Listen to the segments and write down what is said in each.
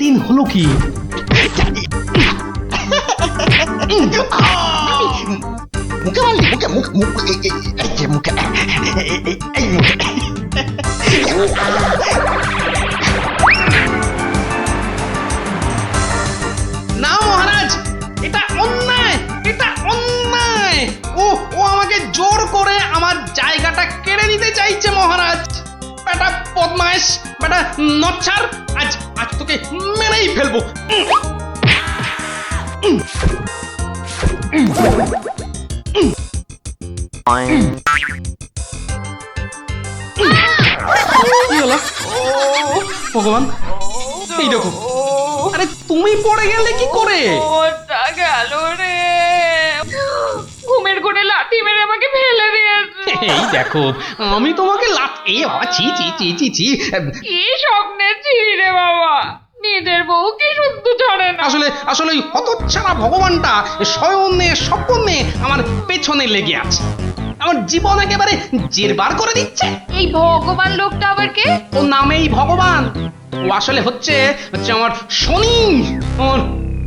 এতদিন হলো কি? মুখে মারলি, মুখে মুখে মুখে এই যে মুখে এই মুখে। না মহারাজ, এটা অন্যায়, এটা অন্যায়। ও ও আমাকে জোর করে আমার জায়গাটা কেড়ে নিতে চাইছে মহারাজ। বেটা বদমাইশ, বেটা নচ্ছার, আজ আজ তোকে মেরেই ফেলবো। কি হলো? ভগবান, এই দেখো, আরে তুমি পড়ে গেলে কি করে? ওটা গেল রে, ঘুমের ঘুরে লাঠি মেরে আমাকে ফেলে দিয়েছে। এই দেখো, আমি তোমাকে এ বাবা, ছি ছি ছি ছি ছি। কি স্বপ্নের ছিলি রে বাবা, নিজের বউ কি শুদ্ধ ছড়ে না। আসলে আসলে ওই হতচ্ছাড়া ভগবানটা শয়নে স্বপ্নে আমার পেছনে লেগে আছে, আমার জীবন একেবারে জেরবার করে দিচ্ছে। এই ভগবান লোকটা আবার কে? ও নামেই ভগবান, ও আসলে হচ্ছে হচ্ছে আমার শনি, আমার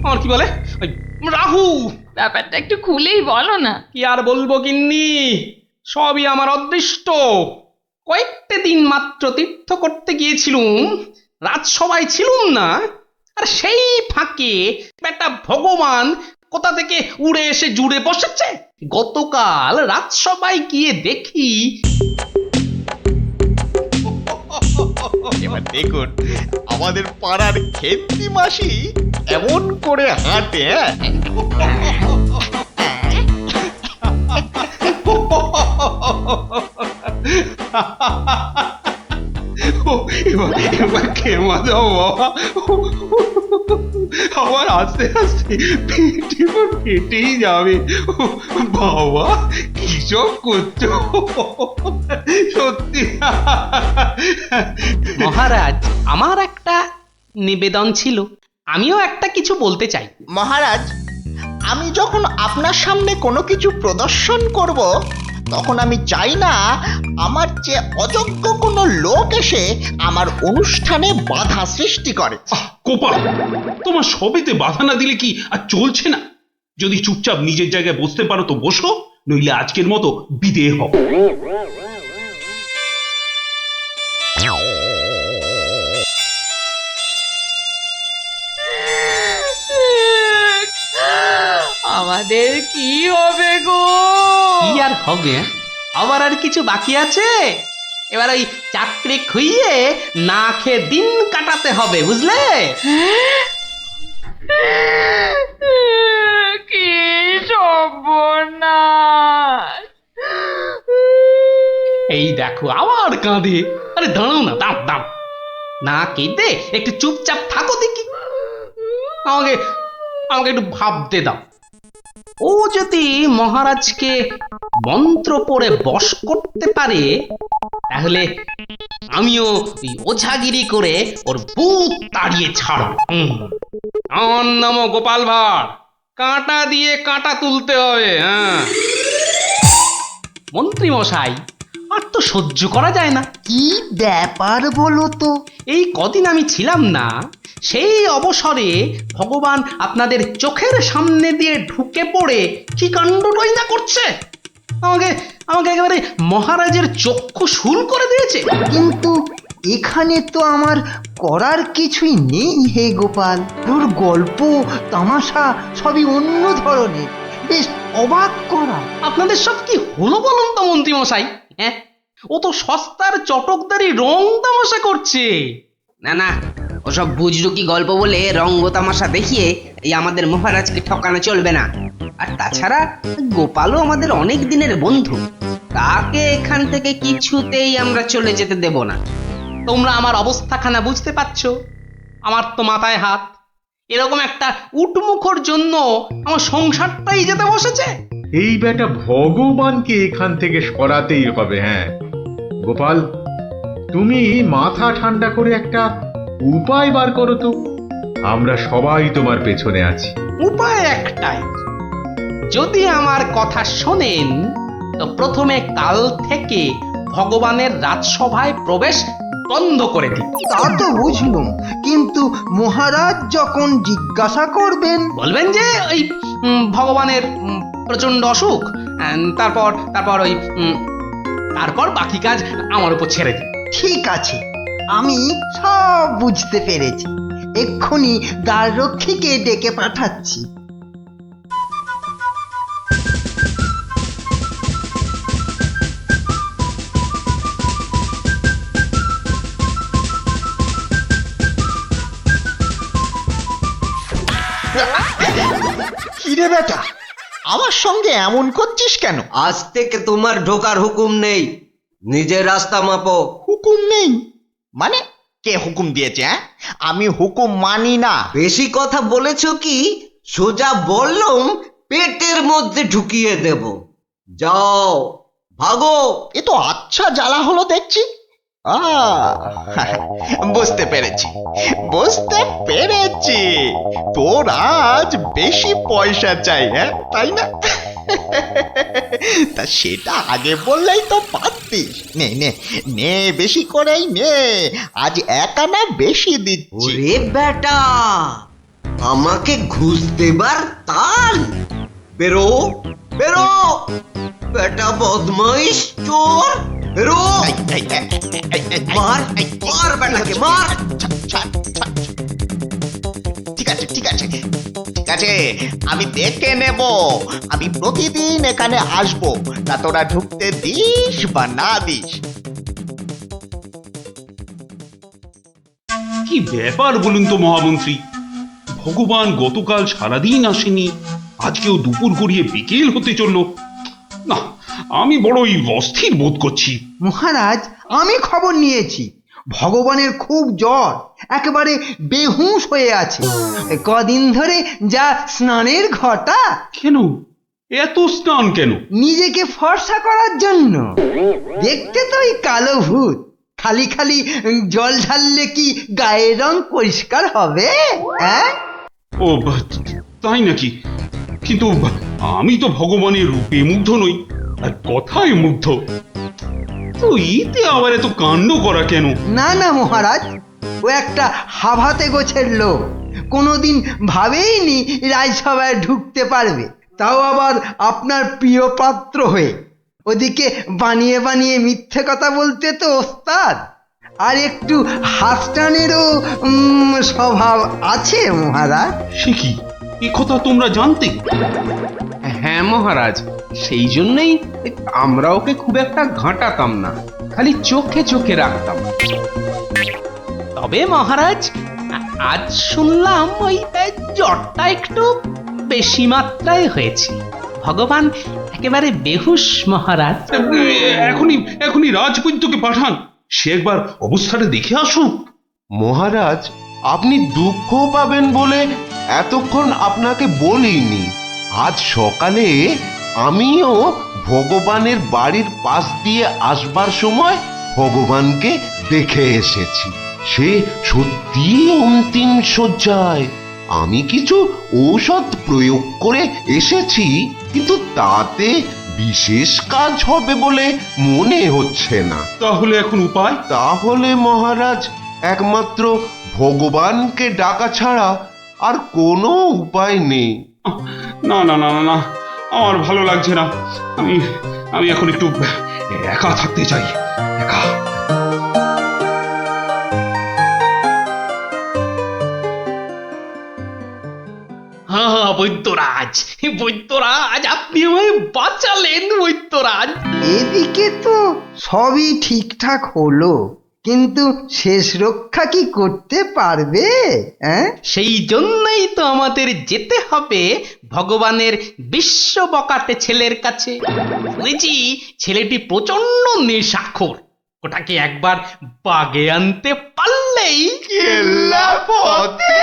আমার কি বলে ওই রাহু। ব্যাপারটা একটু খুলেই বলো না। কি আর বলবো গিন্নি, সবই আমার অদৃষ্ট। কয়েকটা দিন মাত্র তীর্থ করতে গিয়েছিলুম, রাজসভায় ছিলুম না, আর সেই ফাঁকে একটা ভগবান কোথা থেকে উড়ে এসে জুড়ে বসেছে। গতকাল রাজসভায় গিয়ে দেখি, এবার দেখুন আমাদের পাড়ার খেন্তি মাসি এমন করে হাঁটে। এবার এবার খেমা দাও বাবা, আমার আস্তে আস্তে পেটে ফেটেই যাবে। বাবা কি সব করছো সত্যি। মহারাজ, আমার একটা নিবেদন ছিল, আমিও একটা কিছু বলতে চাই। মহারাজ, আমি যখন আপনার সামনে কোনো কিছু প্রদর্শন করব তখন আমি চাই না আমার যে অযোগ্য কোনো লোক এসে আমার অনুষ্ঠানে বাধা সৃষ্টি করে। কোপাল, তোমার সবেতে বাধা না দিলে কি আর চলছে না? যদি চুপচাপ নিজের জায়গায় বসতে পারো তো বসো, নইলে আজকের মতো বিদেয় হও। আমাদের কি হবে গো? কি আর হবে, আবার আর কিছু বাকি আছে? এবার ওই চাকরি খুইয়ে না খেয়ে দিন কাটাতে হবে, বুঝলে? কি সর্বনাশ! এই দেখো আবার কাঁদে। আরে দাঁড়াও না, দাঁড় দাঁড়, না কেঁদে একটু চুপচাপ থাকো দেখি। আমাকে আমাকে একটু ভাবতে দাও। ও যদি মহারাজকে মন্ত্র পড়ে বশ করতে পারে, তাহলে আমিও ওই ওঝাগিরি করে ওর ভূত তাড়িয়ে ছাড়ব। আমার নামও গোপাল ভাঁড়, কাঁটা দিয়ে কাঁটা তুলতে হবে। হ্যাঁ মন্ত্রী মশাই, আর তো সহ্য করা যায় না। কি ব্যাপার বলো তো? এই কদিন আমি ছিলাম না, সেই অবসরে ভগবান আপনাদের চোখের সামনে দিয়ে ঢুকে পড়ে কি কাণ্ডটাই না করছে। আমাকে আমাকে একেবারে মহারাজের চক্ষু শুল করে দিয়েছে। কিন্তু এখানে তো আমার করার কিছুই নেই হে গোপাল। তোর গল্প তামাশা সবই অন্য ধরনের, বেশ অবাক করা। আপনাদের সব কি হলো বলুন তো মন্ত্রী মশাই? হ্যাঁ, ও তো সস্তার চটকদারি রং তামাশা করছে। না না, ওসব বুজরুকি গল্প বলে রঙ্গ তামাশা দেখিয়ে এই আমাদের মহারাজকে ঠকানো চলবে না। আর তাছাড়া গোপালও আমাদের অনেক দিনের বন্ধু, তাকে এখান থেকে কিছুতেই আমরা চলে যেতে দেব না। তোমরা আমার অবস্থাখানা বুঝতে পারছো? আমার তো মাথায় হাত। এরকম একটা উটমুখর জন্য আমার সংসারটাই যেতে বসেছে। এই বেটা ভগবানকে এখান থেকে সরাতেই হবে। হ্যাঁ গোপাল, তুমি মাথা ঠান্ডা করে একটা উপায় বার করো তো, আমরা সবাই তোমার পেছনে আছি। উপায় একটাই, যদি আমার কথা শোনেন তো প্রথমে কাল থেকে ভগবানের রাজসভায় প্রবেশ বন্ধ করে দিই। তা তো বুঝলুম, কিন্তু মহারাজ যখন জিজ্ঞাসা করবেন। বলবেন যে ওই ভগবানের প্রচন্ড অসুখ, তারপর তারপর ওই তারপর বাকি কাজ আমার উপর ছেড়ে দিন। ঠিক আছে, আমি সব বুঝতে পেরেছি। এক্ষুনি দ্বাররক্ষীকে ডেকে পাঠাচ্ছি। কিরে বেটা, আমার সঙ্গে এমন করছিস কেন? আজ থেকে তোমার ঢোকার হুকুম নেই, নিজের রাস্তা মাপো। হুকুম নেই মানে? কে হুকুম দিয়েছে? হ্যাঁ, আমি হুকুম মানি না। বেশি কথা বলেছ কি, সোজা বললুম পেটের মধ্যে ঢুকিয়ে দেব। যাও, ভাগো। এ তো আচ্ছা জ্বালা হলো দেখছি। বুঝতে পেরেছি, বুঝতে পেরেছি। তোর আজ বেশি পয়সা চাই, হ্যাঁ তাই না? তা সেটা আগে বললেই তো পারতিস। নে নে নে, বেশি করেই নে, আজ 1 আনা বেশি দিচ্ছি। ওরে বেটা, আমাকে ঘুষ দেবার তাল? বেরো বেরো, বেটা বদমাইশ চোর, বেরো। এই, এই, এই, এই, এই, মার, এই, মার বেটাকে, মার। ছাড়, ছাড়, ছাড়। ঠিক আছে ঠিক আছে ঠিক আছে, আমি দেখে নেব। আমি প্রতিদিন এখানে আসবো, তা তোরা ঢুকতে দিস বা না দিস। কি ব্যাপার বলুন তো মহামন্ত্রী, ভগবান গতকাল সারাদিন আসেনি, আজকেও দুপুর গড়িয়ে বিকেল হতে চলল। না, আমি বড়ই অস্থির বোধ করছি। মহারাজ, আমি খবর নিয়েছি, ভগবানের খুব জ্বর, একেবারে বেহুঁশ হয়ে আছে। কদিন ধরে যা স্নানের ঘটা। কেন এত স্নান কেন? নিজেকে ফর্সা করার জন্য। দেখতে তো ওই কালো ভূত, খালি খালি জল ঢাললে কি গায়ের রং পরিষ্কার হবে? হ্যাঁ, ও তাই নাকি? কিন্তু আমি তো ভগবানের রূপে মুগ্ধ নই, আর কথায় মুগ্ধ। তো এতে আবার এত কাণ্ড করা কেন? না না মহারাজ, ও একটা হাভাতে গোছের লোক, কোনোদিন ভাবেইনি রাজসভায় ঢুকতে পারবে, তাও আবার আপনার প্রিয় পাত্র হয়ে। ওদিকে বানিয়ে বানিয়ে মিথ্যে কথা বলতে তো ওস্তাদ, আর একটু হাসটানেরও স্বভাব আছে মহারাজ। সে কি, এ কথা তোমরা জানতে? হ্যাঁ মহারাজ, সেই জন্যই আমরা ওকে খুব একটা ঘাঁটাতাম না, খালি চোখে চোখে রাখতাম। তবে মহারাজ, আজ শুনলাম ওই জ্বরটা একটু বেশি মাত্রায় হয়েছে। ভগবান একেবারে বেহুশ মহারাজ। এখনই এখনই রাজবৈদ্যকে পাঠান, সে একবার অবস্থাটা দেখে আসুক। মহারাজ, আপনি দুঃখ পাবেন বলে এতক্ষণ আপনাকে বলিনি। আজ সকালে আমিও ভগবানের বাড়ির পাশ দিয়ে আসবার সময় ভগবানকে দেখে এসেছি। সে সত্যি অন্তিম শয্যায়। আমি কিছু ঔষধ প্রয়োগ করে এসেছি, কিন্তু তাতে বিশেষ কাজ হবে বলে মনে হচ্ছে না। তাহলে এখন উপায়? তাহলে মহারাজ, একমাত্র ভগবানকে ডাকা ছাড়া আর কোনো উপায় নেই। না না না না না, আমার ভালো লাগছে না। আমি আমি এখন একটু একা থাকতে চাই, একা। হ্যাঁ বৈদ্যরাজ, বৈদ্যরাজ, আপনি আমায় বাঁচালেন বৈদ্যরাজ। এদিকে তো সবই ঠিকঠাক হলো, কিন্তু শেষ রক্ষা কি করতে পারবে? হ্যাঁ, সেই জন্যই তো আমাদের যেতে হবে ভগবানের বিশ্ব বকাটে ছেলের কাছে। শুনেছি ছেলেটি প্রচন্ড নেশাখোর, ওটাকে একবার বাগে আনতে পারলেই কেল্লা পথে।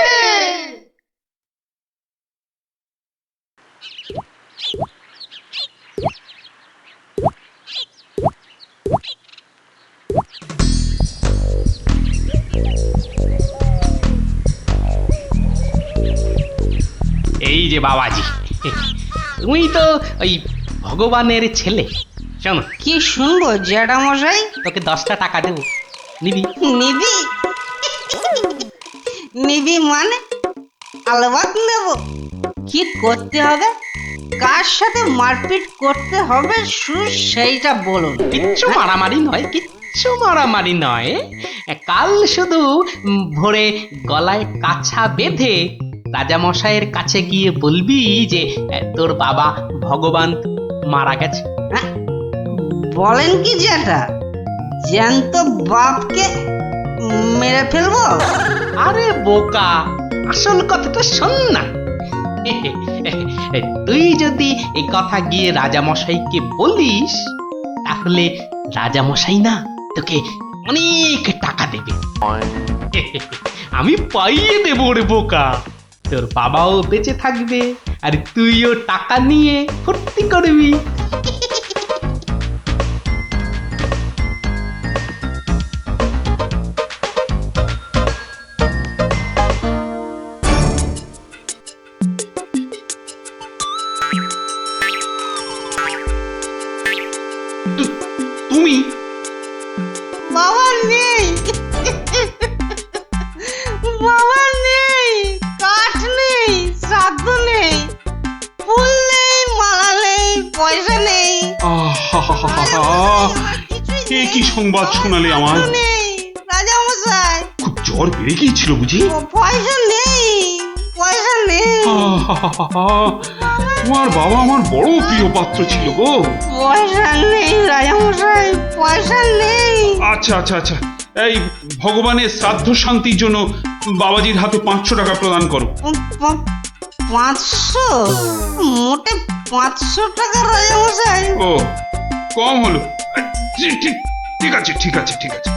এই যে বাবাজি, তুমি তো ওই ভগবানের ছেলে। শোনো, কি শুনবো জ্যাঠামশাই? তোকে 10টা টাকা দেবো, নিবি? নিবি নিবি মানে আলবাত নেব। কি করতে হবে, কার সাথে মারপিট করতে হবে শুধু সেইটা বলুন। কিচ্ছু মারামারি নয়, কিচ্ছু মারামারি নয়। কাল শুধু ভোরে গলায় কাছা বেঁধে রাজামশাইয়ের কাছে গিয়ে বলবি যে তোর বাবা ভগবান মারা গেছে। হ্যাঁ? বলেন কি যেটা জ্যান্ত বাপকে মেরে ফেলবো? আরে বোকা, আসল কথাটা শোন না। তুই যদি এই কথা গিয়ে রাজামশাইকে বলিস, তাহলে রাজামশাই না তোকে অনেক টাকা দেবে। আমি পাইয়ে দেবো রে বোকা। তোর বাবাও বেঁচে থাকবে, আর তুইও টাকা নিয়ে ফুর্তি করবি। তুমি বাবা নেই, বাবা নেই, কাঠ নেই, শ্রাদ্ধ নেই, ফুল নেই, মালা নেই, পয়সা নেই, এ কি সংবাদ শোনালে আমার? নেই রাজামশাই, খুব জ্বর বেড়ে গিয়েছিল বুঝি? পয়সা নেই, পয়সা নেই, তোমার বাবা আমার বড় প্রিয় পাত্র ছিল গো। পয়সা নেই রাজামশাই, পয়সা নেই। আচ্ছা আচ্ছা আচ্ছা, এই ভগবানের শ্রাদ্ধ শান্তির জন্য বাবাজির হাতে 500 টাকা প্রদান করো। 500? মোটে 500 টাকা রাজামশাই? ও, কম হলো। ঠিক আছে ঠিক আছে ঠিক আছে,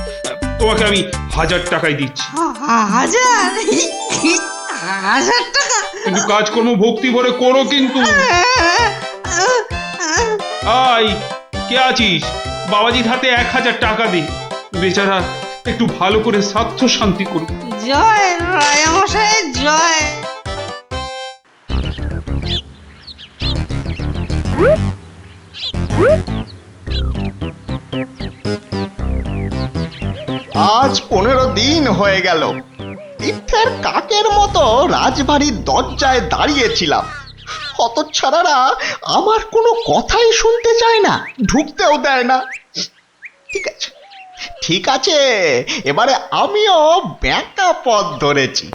তোমাকে আমি 1000 টাকাই দিচ্ছি। 1000? 1000 টাকা? কিন্তু কাজকর্ম ভক্তি ভরে করো কিন্তু। আই, কে আছিস? বাবাজির হাতে 1000 টাকা দে, বেচারা একটু ভালো করে শ্রাদ্ধ শান্তি করুক। জয় রাজামশাই জয়। আজ 15 দিন হয়ে গেল তীর্থের কাকের মতো রাজবাড়ির দরজায় দাঁড়িয়েছিলাম। হতচ্ছাড়ারা আমার কোনো কথাই শুনতে চায় না, ঢুকতেও দেয় না। ঠিক আছে ঠিক আছে, এবারে আমিও ব্যাকা পথ ধরেছি।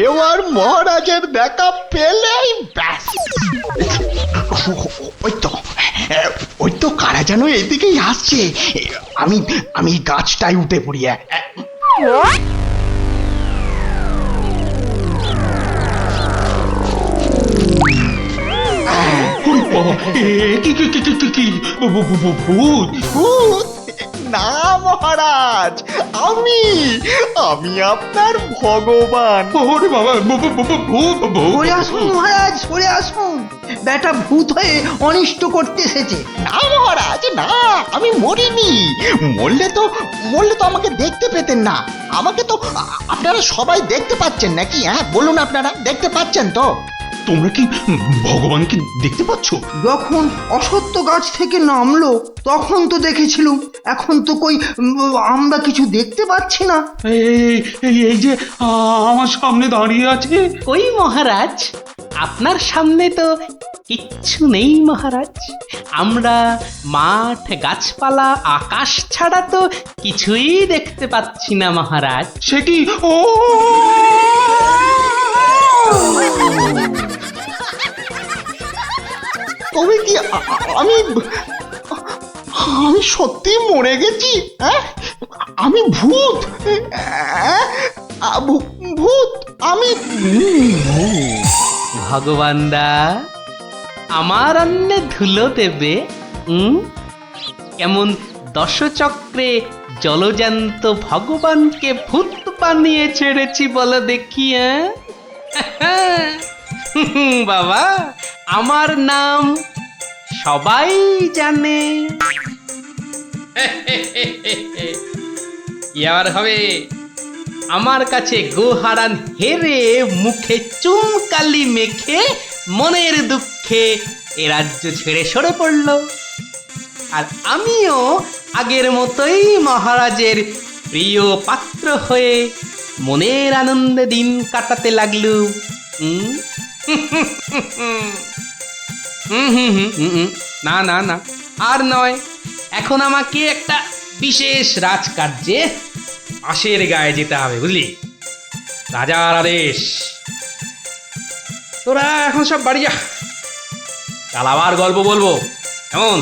এবার মহারাজের দেখা পেলেই ব্যাস। ওই তো কারা যেন এদিকেই আসছে। আমি আমি গাছটায় উঠে পড়ি। ভূত? না মহারাজ, আমি আমি আপনার ভগবান। ওরে বাবা, ভূত! সরে আসুন মহারাজ, সরে আসুন। বেটা ভূত হয়ে অনিষ্ট করতে এসেছে। না মহারাজ না, আমি মরিনি। মরলে তো আমাকে দেখতে পেতেন না। আমাকে তো আপনারা সবাই দেখতে পাচ্ছেন নাকি? হ্যাঁ বলুন, আপনারা দেখতে পাচ্ছেন তো? তোমরা কি ভগবানকে দেখতে পাচ্ছ? যখন অসত্য গাছ থেকে নামলো তখন তো দেখেছিলুম, এখন তো কই আমরা কিছু দেখতে পাচ্ছি না। এই যে আমার সামনে দাঁড়িয়ে আছে। কই মহারাজ, আপনার সামনে তো কিচ্ছু নেই মহারাজ। আমরা মাঠ, গাছপালা, আকাশ ছাড়া তো কিছুই দেখতে পাচ্ছি না মহারাজ। সে কি? ও তবে কি আমি আমি সত্যি মরে গেছি? হ্যাঁ, আমি ভূত? ভূত আমি? ভগবানদা আমার অন্নে ধুলো দেবে? কেমন দশচক্রে জলজান্ত ভগবানকে ভূত বানিয়ে ছেড়েছি বলো দেখি। বাবা, আমার নাম সবাই জানে। ইয়ার হবে আমার কাছে গোহারান হেরে মুখে চুনকালি মেখে মনের দুঃখে এ রাজ্য ছেড়ে সরে পড়ল। আর আমিও আগের মতোই মহারাজের প্রিয় পাত্র হয়ে মনের আনন্দে দিন কাটাতে লাগলু হুম? না না না আর নয়, এখন আমাকে একটা বিশেষ রাজকার্যে আশের গায়ে যেতে হবে, বুঝলি? রাজার আদেশ। তোরা এখন সব বাড়ি যা, কাল আবার গল্প বলবো, কেমন?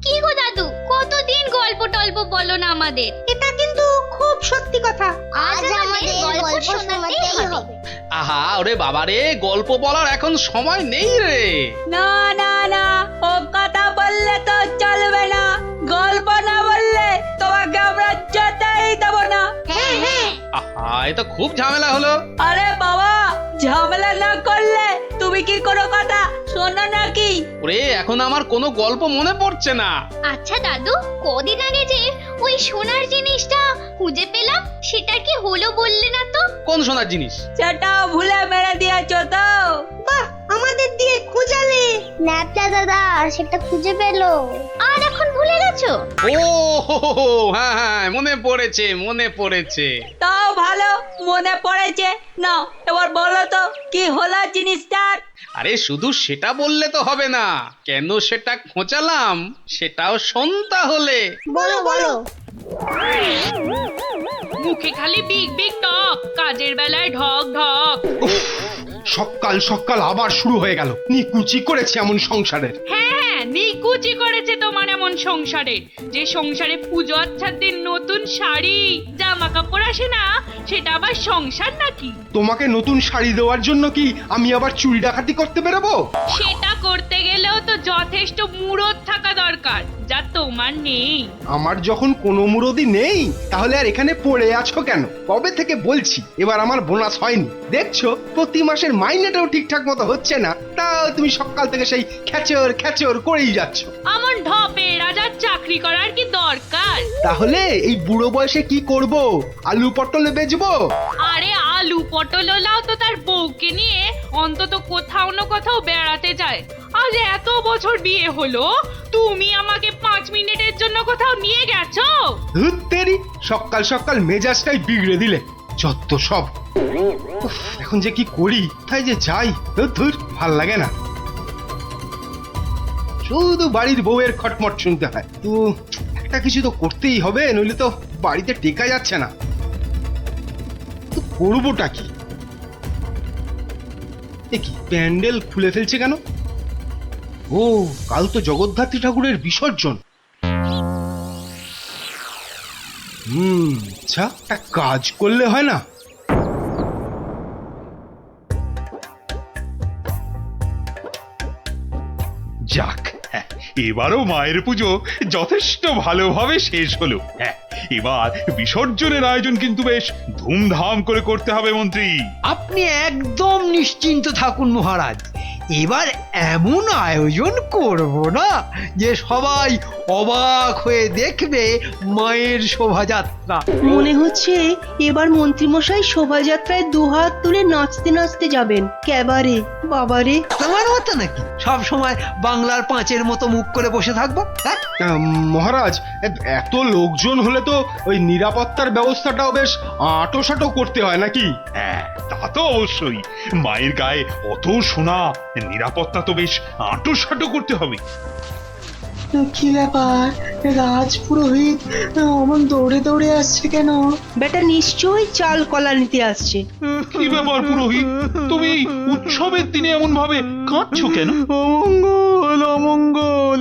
কি গো দাদু, কতদিন গল্প টল্প বলো না আমাদের। এটা কিন্তু খুব সত্যি কথা। আজ আমাদের গল্প শোনাতেই হবে। আহা ওরে বাবারে, গল্প বলার এখন সময় নেই রে। না না না, ও কথা বললে তো চলবে না। গল্প না বললে তোমাকে আমরা যেতেই দেব না। হ্যাঁ হ্যাঁ। আহা এ তো খুব ঝামেলা হলো। আরে বাবা, ঝামেলা না করলে তুমি কি কোনো কথা শোনো নাকি? ওরে এখন আমার কোনো গল্প মনে পড়ছে না। আচ্ছা দাদু, কদিন আগে যে ওই সোনার জিনিসটা খুঁজে পেলাম, সেটা কি হলো বললে না তো? কোন সোনার জিনিস? সেটা ভুলে মেরে দিয়েছো তো? বাহ, আমাদের দিয়ে খুঁজালে। ন্যাপলা দাদা সেটা খুঁজে পেলো, আর এখন ভুলে গেছো? ও হো হো হো, হ্যাঁ হ্যাঁ মনে পড়েছে মনে পড়েছে। তাও ভালো মনে পড়েছে। না এবার বলো তো কি হলো জিনিসটার? আরে শুধু সেটা বললে তো হবে না, কেন সেটা খোঁচালাম সেটাও শোন তাহলে। বলো বলো। মুখে খালি বিগ বিগ টক, কাজের বেলায় ঢক ঢক। সকাল সকাল আবার শুরু হয়ে গেল। নিকুচি করেছে এমন সংসারের। হ্যাঁ, নিকুচি করেছে তোমার এমন সংসারে, যে সংসারে পুজো আচ্ছার দিন নতুন শাড়ি জামা কাপড় আসে না, সেটা আবার সংসার নাকি? তোমাকে নতুন শাড়ি দেওয়ার জন্য কি আমি আবার চুরি ডাকাতি করতে বেরোবো? সেটা করতে গেলেও তো যথেষ্ট মুরত থাকা দরকার, যা তোমার নেই। আমার যখন কোনো মুরদি নেই, তাহলে আর এখানে পড়ে আছো কেন? কবে থেকে বলছি এবার আমার বোনাস হয়নি। দেখছো প্রতি মাসের মাইনেটাও ঠিকঠাক মতো হচ্ছে না, তাও তুমি সকাল থেকে সেই খেচর খেচর করেই যাচ্ছ। আমার ঢপে রাজার চাকরি করার কি দরকার? তাহলে এই বুড়ো বয়সে কি করব? আলু পটল বেচবো? আরে আলু পটল লাও তো তার বউকে নিয়ে অন্তত কোথাও না কোথাও বেড়াতে যায়। আজ এত বছর বিয়ে হলো, তুমি আমাকে 5 মিনিটের জন্য কোথাও নিয়ে গেছো? ধুর তেরি, সকাল সকাল মেজাজটাই বিগড়ে দিলে। যত সব। উফ, এখন যে কি করি, তাই যে যাই, ধুর ভাল লাগে না। শুধু বাড়ির বউয়ের খটমট শুনতে হয়। তো একটা কিছু তো করতেই হবে, নইলে তো বাড়িতে টেকা যাচ্ছে না। তো করবোটা কি? এ কি প্যান্ডেল খুলে ফেলছে কেন? ও কাল তো জগদ্ধাত্রী ঠাকুরের বিসর্জন। আচ্ছা একটা কাজ করলে হয় না? যাক, হ্যাঁ, এবারও মায়ের পুজো যথেষ্ট ভালোভাবে শেষ হলো। হ্যাঁ, এবার বিসর্জনের আয়োজন কিন্তু বেশ ধুমধাম করে করতে হবে মন্ত্রী। আপনি একদম নিশ্চিন্ত থাকুন মহারাজ, এবার এমন আয়োজন করব না যে সবাই অবাক হয়ে দেখবে মায়ের শোভাযাত্রা। মনে হচ্ছে এবার মন্ত্রীমশাই শোভাযাত্রায় দুহাত তুলে নাচতে নাচতে যাবেন। ক্যাবারে বাবারে। তোমার মতো নাকি সব সময় বাংলার পাঁচের মতো মুখ করে বসে থাকবো? মহারাজ এত লোকজন হলে তো ওই নিরাপত্তার ব্যবস্থাটাও বেশ আঁটোসাঁটো করতে হয় নাকি? হ্যাঁ, তা তো অবশ্যই। মায়ের গায়ে অত সোনা, নিরাপত্তা তো বেশ আঁটোসাঁটো করতে হবে। কি ব্যাপার, রাজপুরোহিত অমন দৌড়ে দৌড়ে আসছে কেন? বেটা নিশ্চয়ই চাল কলা নিতে আসছে। কি ব্যাপার পুরোহিত, তুমি এই উৎসবের দিনে এমন ভাবে কাঁদছো কেন? অমঙ্গল অমঙ্গল,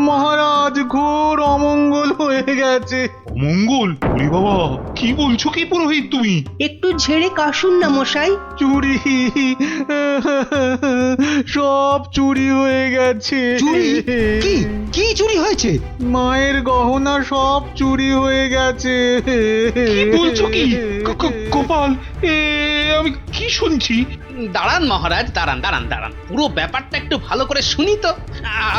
মহারাজ ঘোর অমঙ্গল হয়ে গেছে। অমঙ্গল? ওরে বাবা, কি বলছো কি পুরোহিত তুমি? একটু ঝেড়ে কাশুন না মশাই। চুরি, সব চুরি হয়ে গেছে। চুরি? কি কি চুরি হয়েছে? মায়ের গহনা সব চুরি হয়ে গেছে। কি বলছো কি? গোপাল, আমি কি শুনছি? দাঁড়ান মহারাজ, দাঁড়ান দাঁড়ান দাঁড়ান, পুরো ব্যাপারটা একটু ভালো করে শুনি তো।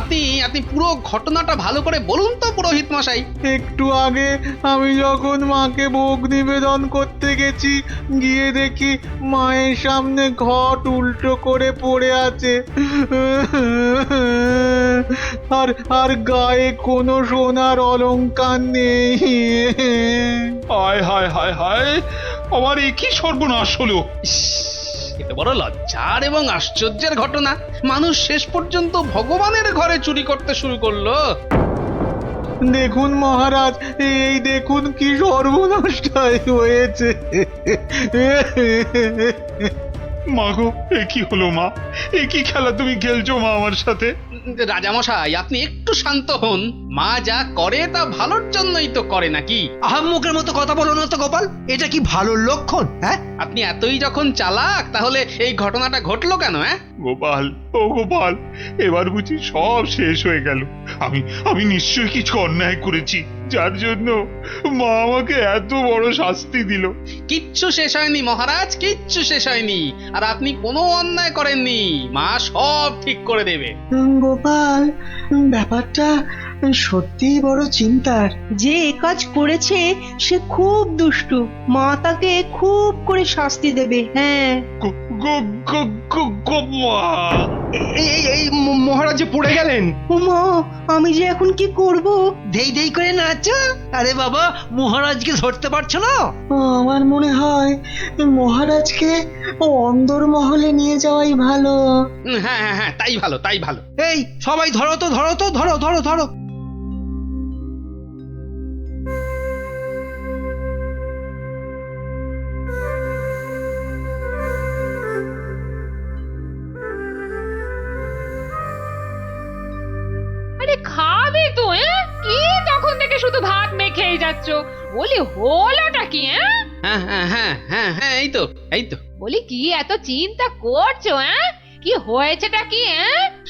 আপনি পুরো ঘটনাটা ভালো করে বলুন তো পুরোহিত মশাই। একটু আগে আমি যখন মাকে ভোগ নিবেদন করতে গেছি, গিয়ে দেখি মায়ের সামনে ঘট উল্টো করে পড়ে আছে। আর আর গায়ে কোনো সোনার অলংকার নেই। হায় হায় হায় হায়, আমার এ কি সর্বনাশ হলো! ইস, এত বড় লজ্জার এবং আশ্চর্যের ঘটনা, মানুষ শেষ পর্যন্ত ভগবানের ঘরে চুরি করতে শুরু করলো। দেখুন মহারাজ, এই দেখুন কি সর্বনাশটাই হয়েছে। মা গো, এ কি হলো মা? এ কি খেলা তুমি খেলছো মা আমার সাথে? রাজামশাই, আপনি একটু শান্ত হন। মা যা করে তা ভালোর জন্যই তো করে নাকি? আহাম্মকের মতো কথা বলো না তো গোপাল, এটা কি ভালো লক্ষণ? হ্যাঁ, আপনি এতই যখন চালাক, তাহলে এই ঘটনাটা ঘটলো কেন? গোপাল, ও গোপাল, এবার বুঝি সব শেষ হয়ে গেল। আমি নিশ্চয়ই কিছু অন্যায় করেছি, যার জন্য মা আমাকে এত বড় শাস্তি দিল। কিচ্ছু শেষ হয়নি মহারাজ, কিচ্ছু শেষ হয়নি। আর আপনি কোনো অন্যায় করেননি, মা সব ঠিক করে দেবে। গোপাল, ব্যাপারটা সত্যিই বড় চিন্তার। যে এ কাজ করেছে সে খুব দুষ্টু, মা তাকে খুব করে শাস্তি দেবে। হ্যাঁ, এই মহারাজ পড়ে গেলেন। মা, আমি যে এখন কি করব? দেই দেই করে নাচো। আরে বাবা, মহারাজকে ধরতে পারছো না? আমার মনে হয় মহারাজকে অন্দর মহলে নিয়ে যাওয়াই ভালো। হ্যাঁ হ্যাঁ হ্যাঁ, তাই ভালো, তাই ভালো। এই সবাই ধরো তো, ধরো তো, ধরো ধরো ধরো। আরে খাবে তো? কি তখন থেকে শুধু ভাত মেখেই যাচ্ছ? বলি হলোটা কি? হ্যাঁ হ্যাঁ হ্যাঁ হ্যাঁ হ্যাঁ, এই তো, এই তো। বলি কি এত চিন্তা করছো? কি হয়েছেটা কি?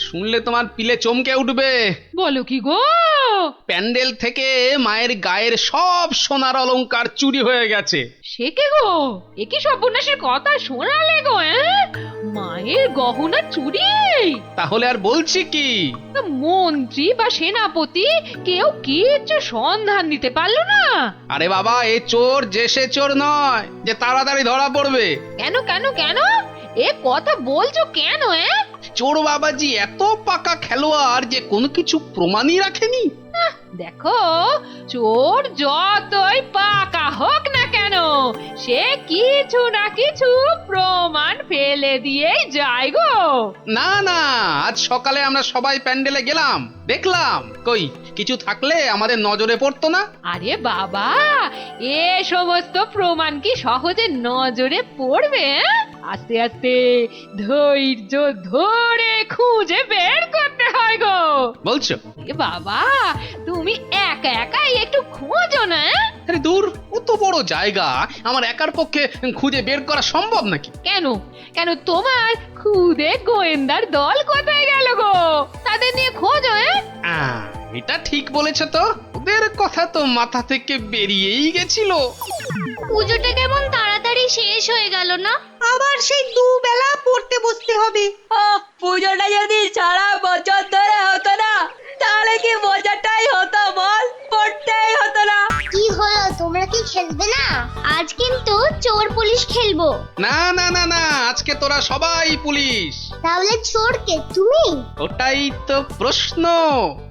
শুনলে তোমার পিলে চমকে উঠবে। বলো কি গো? প্যান্ডেল থেকে মায়ের গায়ের সব সোনার অলংকার চুরি হয়ে গেছে। সে কে গো? এ কি সর্বনাশের কথা শোনালে গো? মায়ের গহনা চুরি? তাহলে আর বলছি কি? মন্ত্রী বা সেনাপতি কেউ কিচ্ছু সন্ধান দিতে পারলো না? আরে বাবা, এ চোর যে সে চোর নয় যে তাড়াতাড়ি ধরা পড়বে। কেন কেন কেন? এ কথা বলছো কেন? চোর বাবাজি এত পাকা খেলোয়াড় যে কোনো কিছু প্রমাণই রাখেনি। দেখো, চোর যতই পাকা হোক না কেন, সে কিছু না কিছু প্রমাণ ফেলে দিয়েই যায় গো। না না, আজ সকালে আমরা সবাই প্যান্ডেলে গেলাম, দেখলাম কই কিছু থাকলে আমাদের নজরে পড়তো না। আরে বাবা, এ সমস্ত প্রমাণ কি সহজে নজরে পড়বে? আস্তে আস্তে ধৈর্য ধরে খুঁজে বের করতে হয় গো। বলছো? এ বাবা, তুমি একা একাই একটু খোঁজো না। আরে দূর, অত বড় জায়গা আমার একার পক্ষে খুঁজে বের করা সম্ভব নাকি? কেন কেন, তোমার খুদে গোয়েন্দার দল কোথায় গেল গো? তাদের নিয়ে খোঁজো। এটা ঠিক বলেছ তো, ওদের কথা তো মাথা থেকে বেরিয়েই গেছিল। পুজোটা কেমন তাড়াতাড়ি শেষ হয়ে গেল না? আবার সেই দুবেলা পড়তে বসতে হবে। পুজোটা যদি সারা বছর ধরে হতো না, তাহলে কি মজাটাই হতো বল? পড়তেই হতো না। কি হলো, তোমরা কি খেলবে না? আজ কিন্তু চোর পুলিশ খেলবো। না না না না, আজকে তোরা সবাই পুলিশ। তাহলে চোর কে, তুমি? ওটাই তো প্রশ্ন,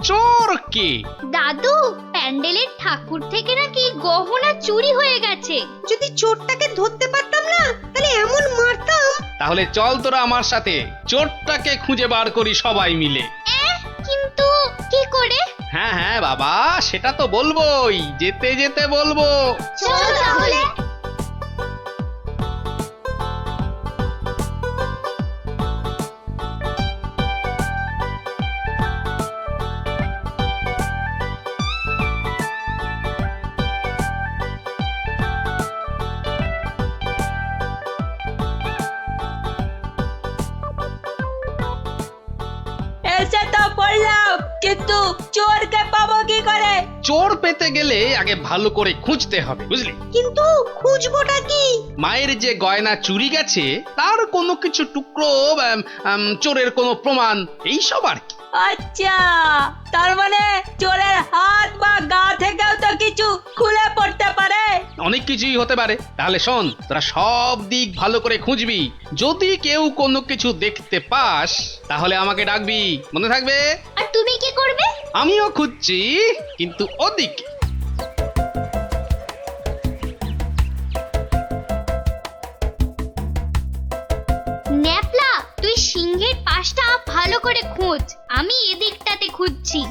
চোর কে? দাদু, প্যান্ডেলের ঠাকুর থেকে নাকি গহনা চুরি হয়ে গেছে। যদি চোরটাকে ধরতে পারতাম না, তাহলে এমন মারতাম। তাহলে চল তোরা আমার সাথে চোরটাকে খুঁজে বার করি সবাই মিলে। কিন্তু কি করে? হ্যাঁ হ্যাঁ বাবা, সেটা তো বলবোই, যেতে যেতে বলবো। চলো তাহলে। এসে তো পড়লাম, কিন্তু চোরকে পাবো কি করে? চোর পেতে গেলে আগে ভালো করে খুঁজতে হবে, বুঝলি? কিন্তু খুঁজবোটা কি? মায়ের যে গয়না চুরি গেছে তার কোনো কিছু টুকরো, চোরের কোনো প্রমাণ, এইসব আর কি। আচ্ছা, তার মানে চোরের হাত বা গা থেকেও তো কিছু খুলে পড়তে পারে। অনেক কিছুই হতে পারে। তাহলে শোন, তোরা সব দিক ভালো করে খুঁজবি, যদি কেউ কোনো কিছু দেখতে পাস তাহলে আমাকে ডাকবি, মনে থাকবে? তুমি কি করবে? আমিও খুঁজছি, কিন্তু ওদিকে। ন্যাপলা, তুই সিংহের পাশটা ভালো করে খোঁজ, আমি এদিকটাতে খুঁজছি।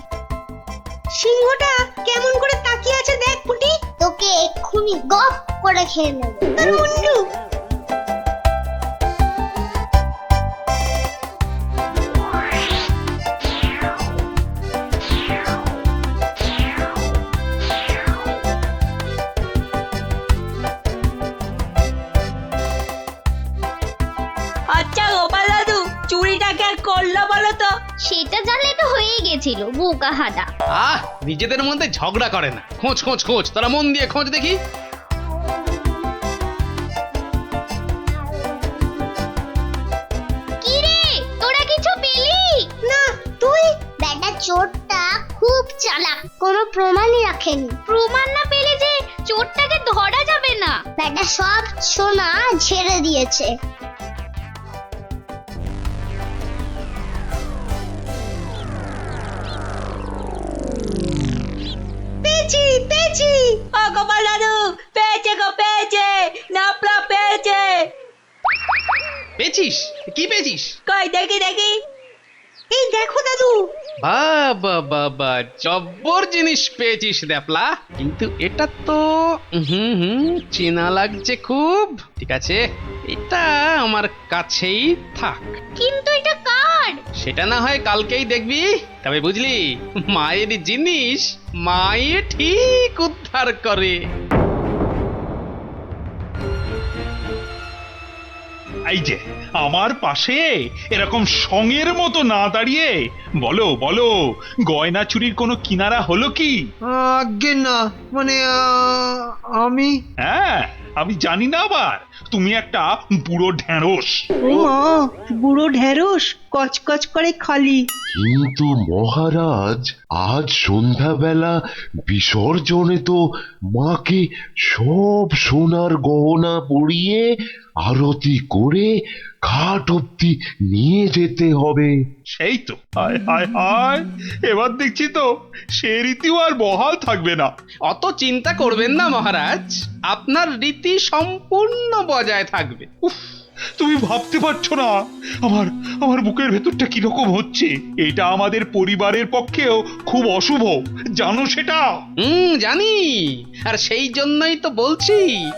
সিংহটা কেমন করে তাকিয়ে আছে দেখ পুটি। তোকে এক্ষুনি গপ করে খেয়ে নেব। তোর মুন্ডু। আচ্ছা গোপাল দাদু, চুরিটা কে করলো বলো তো? সেটা জানলে তো হয়েই গেছিল, বোকা হাদা। নিজেদের মধ্যে ঝগড়া করে না, খোঁজ খোঁজ খোঁজ, তোরা মন দিয়ে খোঁজ দেখি। কি রে, তোরা কিছু পেলি? না, তুই? বেটা চোরটা খুব চালাক, কোনো প্রমাণই রাখেনি। প্রমাণ না পেলে যে চোরটাকে ধরা যাবে না। বেটা সব সোনা ছেড়ে দিয়েছে। পেয়েছি পেয়েছি। ও গোপাল দাদু, পেয়েছে গো, পেয়েছে, নাপলা পেয়েছে। পেয়েছিস? কি পেয়েছিস? কই দেখি দেখি। এই দেখো দাদু। বাবা বাবা, জব্বর জিনিস পেয়েছিস দ্যাপলা, কিন্তু এটা তো চেনা লাগছে খুব। ঠিক আছে, এটা আমার কাছেই থাক। কিন্তু এটা কার? সেটা না হয় কালকেই দেখবি। তবে বুঝলি, মায়ের জিনিস মায়ে ঠিক উদ্ধার করে। এই যে আমার পাশে এরকম সঙের মতো না দাঁড়িয়ে বলো বলো, গয়না চুরির কোনো কিনারা হলো কি? আজ্ঞে না, মানে আমি হ্যাঁ, আমি জানি না আবার তুমি একটা বুড়ো ঢেঁড়স। ও মা, বুড়ো ঢেঁড়স কচকচ করে খালি। কিন্তু মহারাজ, আজ সন্ধ্যাবেলা বিসর্জনে তো মাকে সব সোনার গহনা পরিয়ে আরতি করে ঘাট অব্দি নিয়ে যেতে হবে। সেই তো, হায় হায় হায়, এবার দেখছি তো সে রীতিও আর বহাল থাকবে না। অত চিন্তা করবেন না মহারাজ, আপনার রীতি সম্পূর্ণ বজায় থাকবে। উফ, তুমি ভাবতে পারছো না আমার আমার বুকের ভেতরটা কিরকম হচ্ছে। এটা আমাদের পরিবারের পক্ষেও খুব অশুভ, জানো সেটা? জানি, আর সেই জন্যই তো বলছি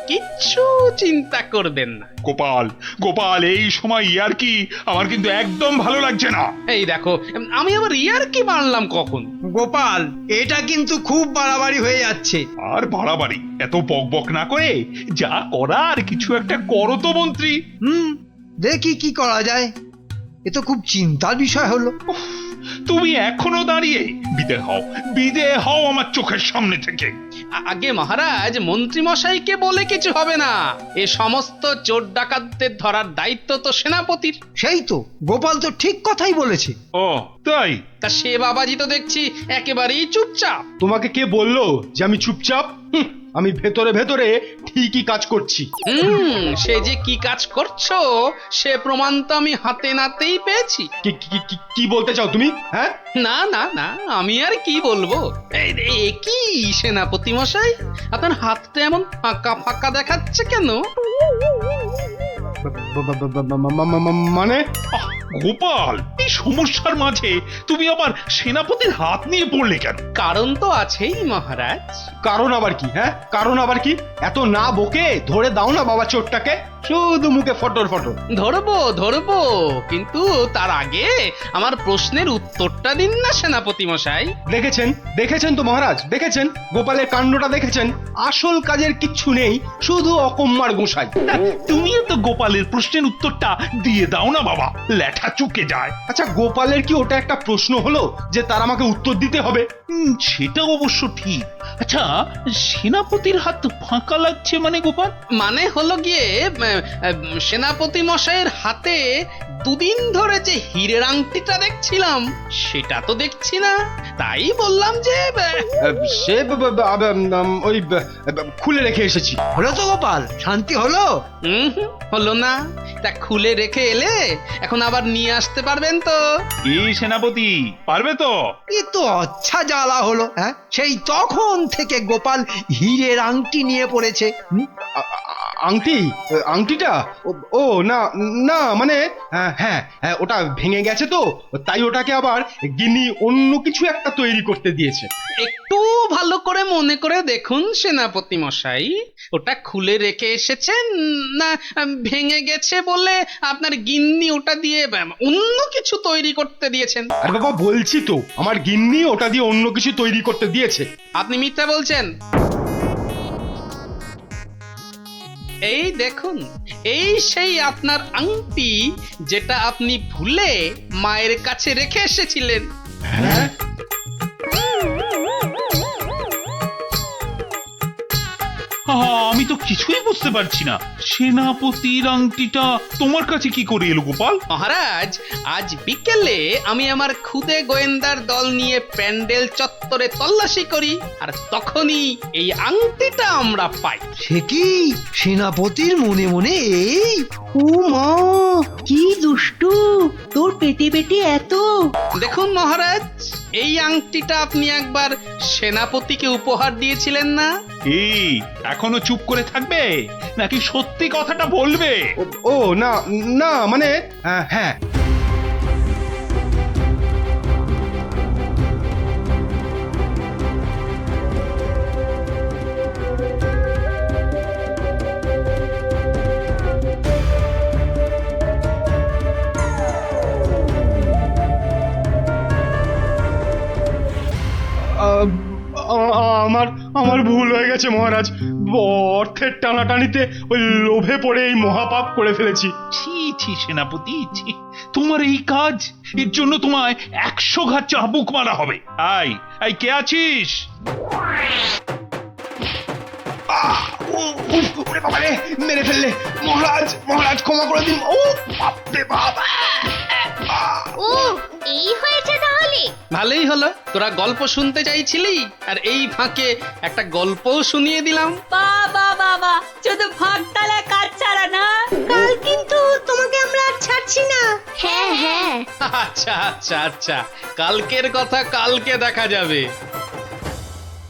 কিচ্ছু চিন্তা করবেন না। গোপাল গোপাল, এই সময় ইয়ার কি আমার কিন্তু একদম ভালো লাগছে না। এই দেখো, আমি আবার ইয়ার কি মানলাম কখন? গোপাল, এটা কিন্তু খুব বাড়াবাড়ি হয়ে যাচ্ছে। আর বাড়াবাড়ি এত বকবক না করে যা করার কিছু একটা করো তো মন্ত্রী। দেখি কি করা যায়। এ তো খুব চিন্তার বিষয় হলো। তুমি এখনো দাঁড়িয়ে? বিদে হও আমার চোখের সামনে থেকে। আগে মহারাজ, মন্ত্রী মশাইকে বলে কিছু হবে না। এ সমস্ত চোর ডাকাতদের ধরার দায়িত্ব তো সেনাপতির। সেই তো, গোপাল তো ঠিক কথাই বলেছে। ও তাই? তা সে বাবাজি তো দেখছি একেবারেই চুপচাপ। তোমাকে কে বললো যে আমি চুপচাপ? আমি ভেতরে ভেতরে ঠিকই কাজ করছি। সে যে কি কাজ করছো সে প্রমাণ তো আমি হাতে নাতেই পেয়েছি। কি বলতে চাও তুমি? হ্যাঁ, না না না, আমি আর কি বলবো। কি সেনাপতি মশাই, আপনার হাতটা এমন ফাঁকা ফাঁকা দেখাচ্ছে কেন? মানে গোপাল, এই সমস্যার মাঝে তুমি আবার সেনাপতির হাত নিয়ে পড়লে কেন? কারণ তো আছেই মহারাজ। কারণ আবার কি? হ্যাঁ, কারণ আবার কি? এত না বকে ধরে দাও না বাবা চোরটাকে, শুধু মুখে ফটর ফটর। ধরবো ধরবো, কিন্তু তার আগে আমার প্রশ্নের উত্তরটা দিন না সেনাপতি মশাই। দেখেছেন তো মহারাজ, দেখেছেন গোপালের কাণ্ডটা, দেখেছেন আসল কাজের কিচ্ছু নেই, শুধু অকম্মার গোসাই। তুমিও তো গোপালের প্রশ্নের উত্তরটা দিয়ে দাও না বাবা, লেঠা চুকে যায়। আচ্ছা, গোপালের কি ওটা একটা প্রশ্ন হলো যে তার আমাকে উত্তর দিতে হবে? সেটা অবশ্য ঠিক। আচ্ছা, সেনাপতির হাত ফাঁকা লাগছে মানে গোপাল? মানে হলো গিয়ে সেনাপতি মশাইয়ের হাতে দুদিন ধরে যে হীরের আংটিটা দেখছিলাম সেটা তো দেখছি না, তাই বললাম যে সে ওই খুলে রেখে এসেছি। হলো তো গোপাল, শান্তি হলো? হলো না। তা খুলে রেখে এলে এখন আবার নিয়ে আসতে পারবেন তো? এই সেনাপতি পারবে তো? এ তো আচ্ছা জ্বালা হলো। হ্যাঁ, সেই তখন থেকে গোপাল হীরের আংটি নিয়ে পড়েছে। আংটিটা ও না না মানে হ্যাঁ ওটা ভেঙে গেছে তো, তাই ওটাকে আবার গিন্নি অন্য কিছু একটা তৈরি করতে দিয়েছে। একটু ভালো করে মনে করে দেখুন সেনাপতি মশাই, ওটা খুলে রেখে এসেছেন না ভেঙে গেছে বলে আপনার গিন্নি ওটা দিয়ে অন্য কিছু তৈরি করতে দিয়েছেন? আর বাবা বলছি তো, আমার গিন্নি ওটা দিয়ে অন্য কিছু তৈরি করতে দিয়েছে। আপনি মিথ্যা বলছেন। এই দেখুন, এই সেই আপনার আংটি যেটা আপনি ভুলে মায়ের কাছে রেখে এসেছিলেন। হ্যাঁ, আমি তো কিছুই বুঝতে পারছি না, সেনাপতির আংটিটা তোমার কাছে কি করে এলো গোপাল? মহারাজ, আজ বিকেলে আমি আমার খুদে গোয়েন্দার দল নিয়ে প্যান্ডেল চত্বরে তল্লাশি করি, আর তখনই এই আংটিটা আমরা পাই। সে কি সেনাপতির মনে মনে এই? ও মা, কি দুষ্টু, তোর পেটে পেটে এত। দেখুন মহারাজ, এই আংটিটা আপনি একবার সেনাপতিকে উপহার দিয়েছিলেন না? এই এখনো চুপ করে থাকবে নাকি সত্যি কথাটা বলবে? ও না না মানে হ্যাঁ, আমার ভুল হয়ে গেছে মহারাজ। অর্থের টানাটানিতে ওই লোভে পড়ে এই মহাপাপ করে ফেলেছি। ছি ছি সেনাপতি, ছি, তোমার এই কাজ, এর জন্য তোমায় 100 ঘাত চাবুক মারা হবে। আই কে আছিস? মেরে ফেললে মহারাজ ক্ষমা করে দিন। ও বাপরে বাপ! ও, এই হয়েছে তাহলে। ভালোই হলো, তোরা গল্প শুনতে চাইছিলি আর এই ফাঁকে একটা গল্পও শুনিয়ে দিলাম। বাবা বাবা, শুধু ফাঁক তালে কাজ ছাড়া না। কাল কিন্তু তোমাকে আমরা আর ছাড়ছি না। হ্যাঁ হ্যাঁ। আচ্ছা আচ্ছা আচ্ছা, কালকের কথা কালকে দেখা যাবে।